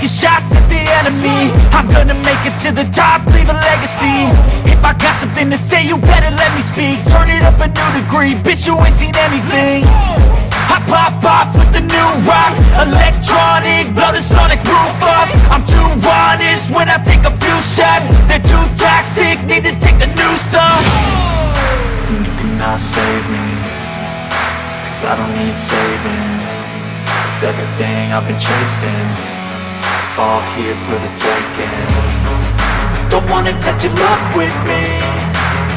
taking shots at the enemy. I'm gonna make it to the top, leave a legacy. If I got something to say, you better let me speak. Turn it up a new degree, bitch, you ain't seen anything. I pop off with the new rock, electronic, blow the sonic roof up. I'm too honest when I take a few shots. They're too toxic, need to take the noose off. And you cannot save me, cause I don't need saving. It's everything I've been chasing, all here for the taking. Don't wanna test your luck with me,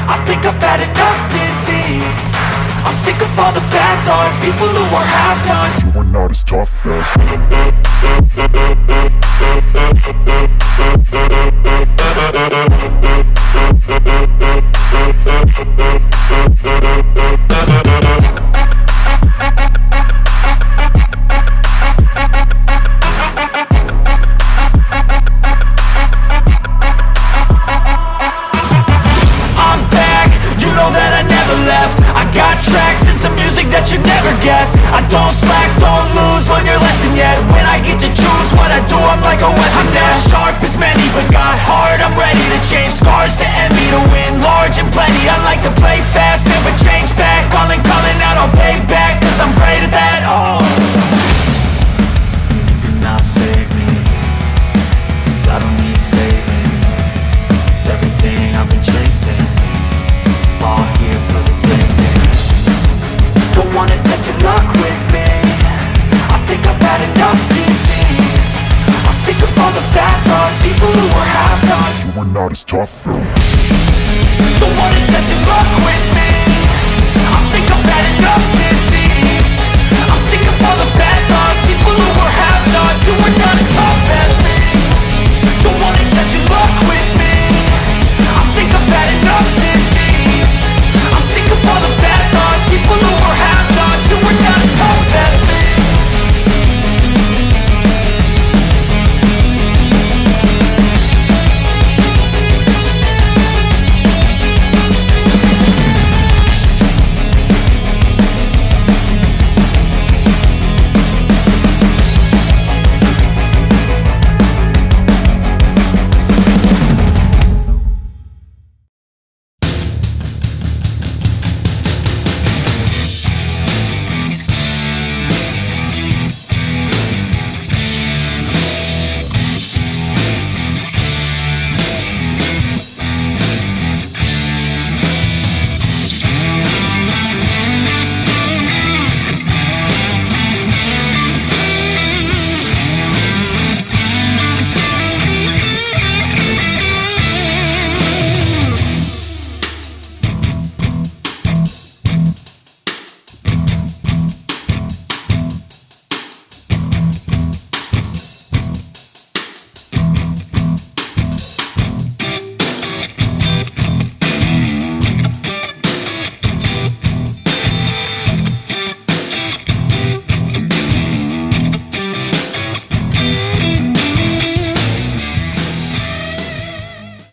I think I've had enough disease. I'm sick of all the bad thoughts, people who are half-nots. You are not as tough as I'm back, you know that I never left. I got tracks and some music that you never guess. I don't slack, don't lose, learn your lesson yet. When I get to choose what I do, I'm like a weapon. I'm not sharp as many, but got heart. I'm ready to change scars to envy, to win large and plenty. I like to play fast, never change back. Calling out, I'll pay back, cause I'm great at that. Oh, you cannot save me, cause I don't need saving. It's everything I've been chasing, all here for the taking. Don't wanna test your luck with me, I think I've had enough disease. I'm sick of all the bad thoughts, people who are half-nots. you are not as tough though. Don't wanna test your luck with me, I think I've had enough disease.